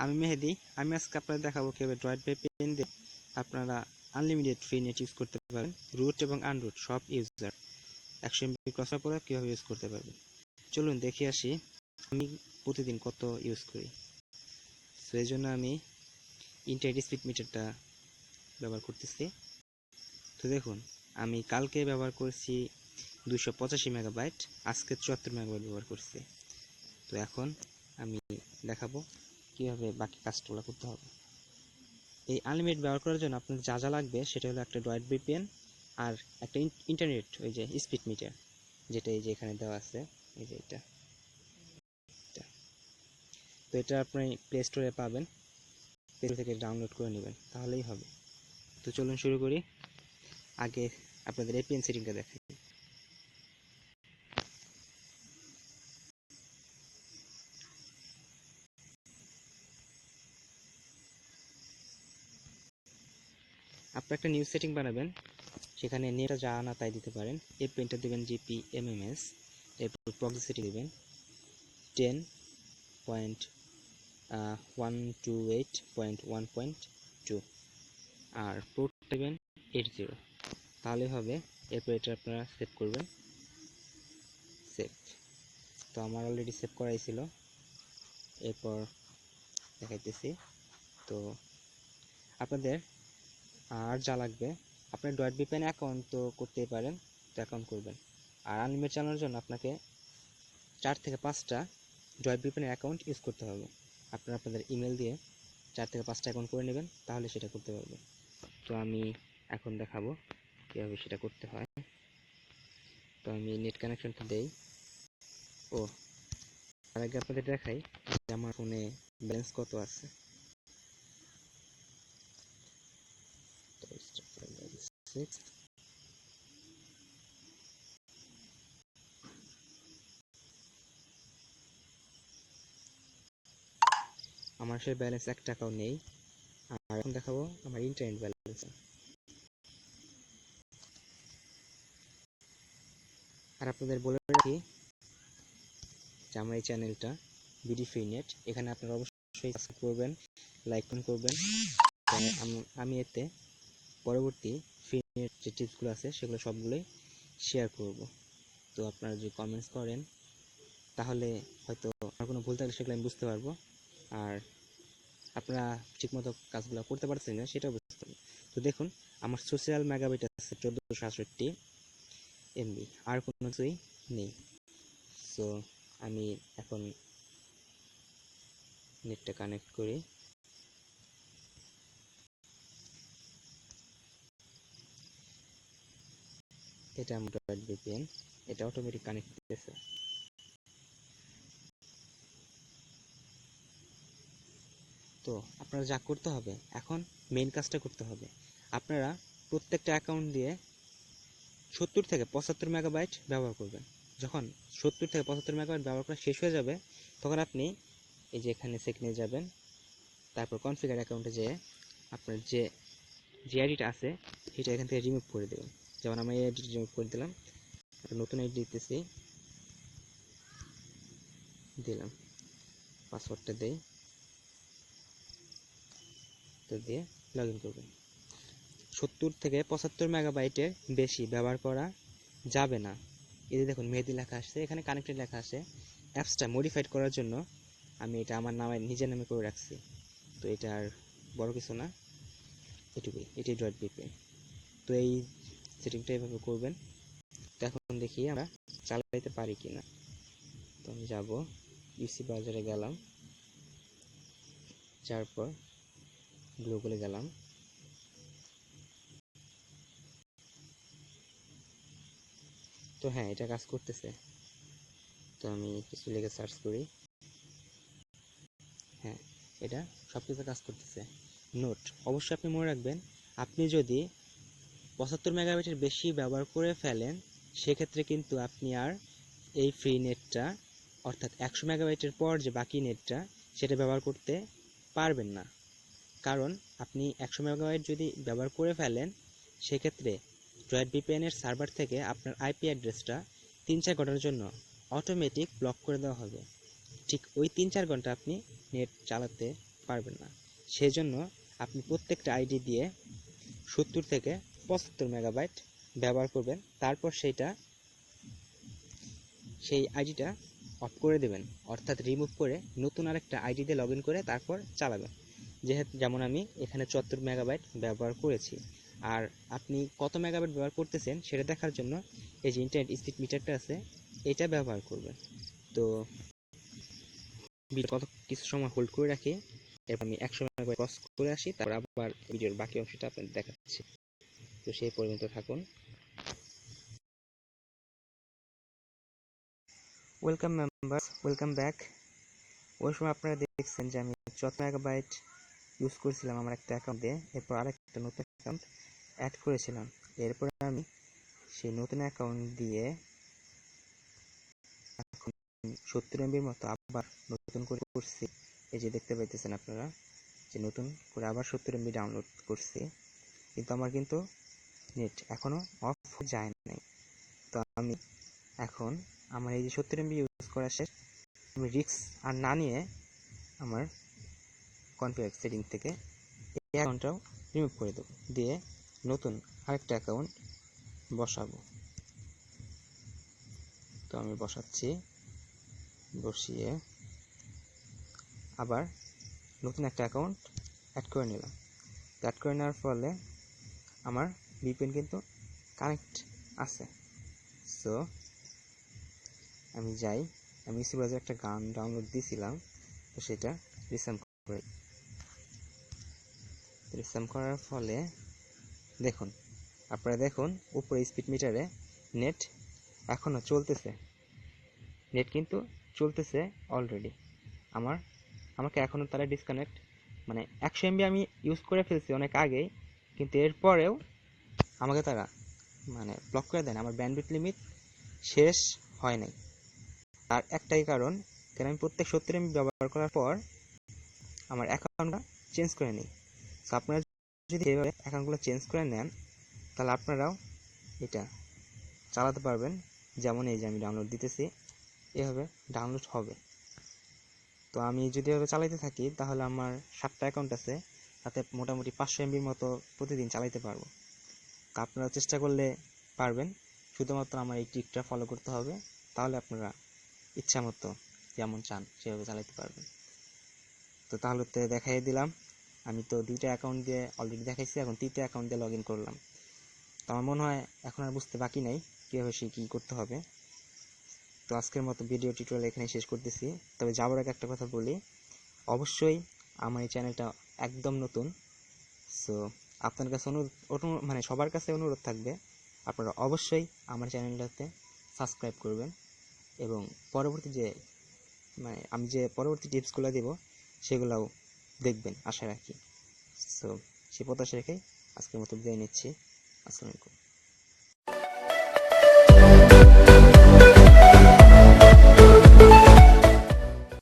আমি মেহেদি। আমি আজকে আপনাদের দেখাবো কিভাবে ড্রয়েড VPN দিয়ে আপনারা আনলিমিটেড ফ্রি নেট ইউজ করতে পারেন। রুট এবং আনরুট সব ইউজার 100 MB ক্রসার পরে কীভাবে ইউজ করতে পারবেন। চলুন দেখে আসি আমি প্রতিদিন কত ইউজ করি। সো এই জন্য আমি ইন্টারনেট স্পিড মিটারটা ব্যবহার করতেছি। তো দেখুন, আমি কালকে ব্যবহার করছি 285 মেগাবাইট, আজকে 74 মেগাবাইট ব্যবহার করছি। তো এখন আমি দেখাবো কীভাবে বাকি কাজগুলো করতে হবে। এই আনলিমিটেড ব্যবহার করার জন্য আপনার যা যা লাগবে সেটা হলো একটা ড্রয়েড VPN আর একটা ইন্টারনেট ওই যে স্পিড মিটার, যেটা এই যে এখানে দেওয়া আছে, এই যে এটা। তো এটা আপনি প্লে স্টোরে পাবেন, প্লে স্টোর থেকে ডাউনলোড করে নেবেন, তাহলেই হবে। তো চলুন শুরু করি। আগে আপনাদের VPN সেটিংটা দেখাই। আপনি একটা নিউ সেটিং বানাবেন, সেখানে নেটটা যা না তাই দিতে পারেন। VPNটা দেবেন GPMMS, এরপর প্রক্সি সেটিং দেবেন 10.128.1.2 আর পোর্ট দেবেন 80, তাহলে হবে। এরপর এটা আপনারা সেভ করবেন। সেভ, তো আমার অলরেডি সেভ করাই ছিল, এরপর দেখাইতেছি। তো আপনাদের আর যা লাগবে, আপনার ডট VPN অ্যাকাউন্ট তো করতেই পারেন, তো অ্যাকাউন্ট করবেন। আর আনলিমিটেড চালানোর জন্য আপনাকে 4 থেকে 5টা ডট VPN অ্যাকাউন্ট ইউজ করতে হবে। আপনারা আপনাদের ইমেল দিয়ে 4 থেকে 5টা অ্যাকাউন্ট করে নেবেন, তাহলে সেটা করতে পারবেন। তো আমি এখন দেখাবো কীভাবে সেটা করতে হয়। তো আমি নেট কানেকশনটা দেই। ও তার আগে আপনাদের দেখাই যে আমার ফোনে ব্যালেন্স কত আছে। আমার সেই ব্যালেন্স 1 টাকাও নেই। আর এখন দেখাবো আমার ইন্টারনেট ব্যালেন্স। আর আপনাদের বলে রাখি যে আমার এই চ্যানেলটা বিডি ফ্রি নেট, এখানে আপনারা অবশ্যই সাবস্ক্রাইব করবেন, লাইক করবেন। আমি এতে পরবর্তী ফ্রি নেট যে টিপসগুলো আছে সেগুলো সবগুলোই শেয়ার করব। তো আপনারা যদি কমেন্টস করেন তাহলে হয়তো আমার কোনো ভুল থাকলে সেগুলো আমি বুঝতে পারবো, আর আপনারা ঠিকমতো কাজগুলো করতে পারছেন না সেটাও বুঝতে পারবো। তো দেখুন, আমার সোশ্যাল মেগাবাইট আছে 1467 MB, আর কোনো কিছুই নেই। সো আমি এখন নেটটা কানেক্ট করি। এটা আমার ডট VPN, এটা অটোমেটিক কানেক্ট দিতেছে। তো আপনারা যা করতে হবে, এখন মেইন কাজটা করতে হবে। আপনারা প্রত্যেকটা অ্যাকাউন্ট দিয়ে 70 থেকে 75 মেগাবাইট ব্যবহার করবেন। যখন 70 থেকে 75 মেগাবাইট ব্যবহার করা শেষ হয়ে যাবে, তখন আপনি এই যে এখানে সেটিংয়ে যাবেন, তারপর কনফিগার অ্যাকাউন্টে যেয়ে আপনার যে আইডিটা আছে সেটা এখান থেকে রিমুভ করে দেবেন। যেমন আমি এই আইডিটা রিমুভ করে দিলাম, নতুন আইডি দিলাম, পাসওয়ার্ডটা দেই, তো দিয়ে লগ ইন করবেন। 70 থেকে 75 মেগাবাইটের বেশি ব্যবহার করা যাবে না। এই যে দেখুন মেহেদি লেখা আসছে, এখানে কানেক্টেড লেখা আছে। অ্যাপসটা মডিফাইড করার জন্য আমি এটা আমার নিজের নামে করে রাখছি। তো এটা আর বড় কিছু না, এটুকুই, এটাই ডট VPN। তো এই সেটিংটা এভাবে করবেন। তো এখন দেখি আমরা চালাইতে পারি কিনা। তো আমি যাব, ইউসি ব্রাউজারে গেলাম, যাওয়ার পর গুগলে গেলাম। তো হ্যাঁ, এটা কাজ করতেছে। তো আমি কিছু লিখে সার্চ করি। হ্যাঁ, এটা সব কিছু কাজ করতেছে। নোট অবশ্যই আপনি মনে রাখবেন, আপনি যদি 75 মেগাবাইটের বেশি ব্যবহার করে ফেলেন, সেক্ষেত্রে কিন্তু আপনি আর এই ফ্রি নেটটা, অর্থাৎ 100 মেগাবাইটের পর যে বাকি নেটটা, সেটা ব্যবহার করতে পারবেন না। কারণ আপনি 100 মেগাবাইট যদি ব্যবহার করে ফেলেন, সেক্ষেত্রে ড্রয়েড VPN এর সার্ভার থেকে আপনার IP অ্যাড্রেসটা 3-4 ঘন্টার জন্য অটোমেটিক ব্লক করে দেওয়া হবে। ঠিক ওই 3-4 ঘন্টা আপনি নেট চালাতে পারবেন না। সেজন্য আপনি প্রত্যেকটা আইডি দিয়ে 70 থেকে 75 মেগাবাইট ব্যবহার করবেন, তারপর সেই আইডিটা অফ করে দেবেন, অর্থাৎ রিমুভ করে নতুন আরেকটা আইডি দিয়ে লগ ইন করে তারপর চালাবেন। যেমন আমি এখানে 74 মেগাবাইট ব্যবহার করেছি। আর আপনি কত মেগাবাইট ব্যবহার করতেছেন সেটা দেখার জন্য এই যে ইন্টারনেট স্পিড মিটারটা আছে, এটা ব্যবহার করবেন। তো কত কিছু সময় হোল্ড করে রাখি, এরপর আমি 100 মেগাবাইট ক্রস করে আসি, তারপর আবার ভিডিওর বাকি অংশটা আপনাদের দেখাচ্ছি। তো সেই পর্যন্ত থাকুন। Welcome members, welcome back. ওই সময় আপনারা দেখছেন যে আমি 14 মেগাবাইট ইউজ করেছিলাম আমার একটা অ্যাকাউন্ট দিয়ে, এরপর আরেকটা নতুন অ্যাকাউন্ট অ্যাড করেছিলাম। এরপর আমি সেই নতুন অ্যাকাউন্ট দিয়ে এখন 70 এমবির মতো আবার নতুন করে করছি। এই যে দেখতে পাইতেছেন আপনারা যে নতুন করে আবার 70 এমবি ডাউনলোড করছি, কিন্তু আমার কিন্তু নেট এখনো অফ যায় নাই। তো আমি এখন আমার এই যে 70 এমবি ইউজ করা শেষ, আমি রিস্ক আর না নিয়ে আমার কনফিগার সেটিং থেকে এই অ্যাকাউন্টটাও রিমুভ করে দেবো, দিয়ে নতুন আরেকটা অ্যাকাউন্ট বসাবো। তো আমি বসাচ্ছি, বসিয়ে আবার নতুন একটা অ্যাকাউন্ট অ্যাড করে নিলাম। অ্যাড করে নেওয়ার ফলে আমার ভিপিএন কিন্তু কানেক্ট আছে। সো আমি যাই, আমি সিরাজে একটা গান ডাউনলোড দিয়েছিলাম, তো সেটা রিসাম করার ফলে দেখুন, আপনারা দেখুন উপরে স্পিড মিটারে নেট এখনও চলতেছে, নেট কিন্তু চলতেছে অলরেডি। আমাকে এখনও তারা ডিসকানেক্ট, মানে 100 এমবি আমি ইউজ করে ফেলছি অনেক আগেই, কিন্তু এরপরেও আমাকে তারা মানে ব্লক করে দেন, আমার ব্যান্ডউইথ লিমিট শেষ হয় নাই। আর একটাই কারণ, কারণ আমি প্রত্যেক 70 এমবি ব্যবহার করার পর আমার অ্যাকাউন্টটা চেঞ্জ করে নিই। সো আপনারা যদি এইভাবে অ্যাকাউন্টগুলো চেঞ্জ করে নেন, তাহলে আপনারাও এটা চালাতে পারবেন। যেমন এই যে আমি ডাউনলোড দিতেছি, এভাবে ডাউনলোড হবে। তো আমি যদি এভাবে চালাইতে থাকি তাহলে আমার 7টা অ্যাকাউন্ট আছে, তাতে মোটামুটি 500 এমবির মতো প্রতিদিন চালাইতে পারবো। তো আপনারা চেষ্টা করলে পারবেন, শুধুমাত্র আমার এই ট্রিকটা ফলো করতে হবে, তাহলে আপনারা ইচ্ছা মতো যেমন চান সেভাবে চালাতে পারবেন। তো তাহলে তো দেখাই দিলাম, আমি তো 2টা অ্যাকাউন্ট দিয়ে অলরেডি দেখাইছি, এখন 3টা অ্যাকাউন্ট দিয়ে লগ ইন করলাম। তো আমার মনে হয় এখন আর বুঝতে বাকি নাই কীভাবে সে কী করতে হবে। তো আজকের মতো ভিডিও টিউটোরিয়াল এখানে শেষ করতেছি। তবে যাওয়ার আগে একটা কথা বলি, অবশ্যই আমার এই চ্যানেলটা একদম নতুন। সো আপনার কাছে মানে সবার কাছে অনুরোধ থাকবে, আপনারা অবশ্যই আমার চ্যানেলটাতে সাবস্ক্রাইব করবেন এবং পরবর্তী আমি যে পরবর্তী টিপসগুলো দেব সেগুলোও দেখবেন আশা রাখি। সো সে প্রত্যাশা রেখে আজকের মতো বিদায় নিচ্ছি। আসসালামু আলাইকুম।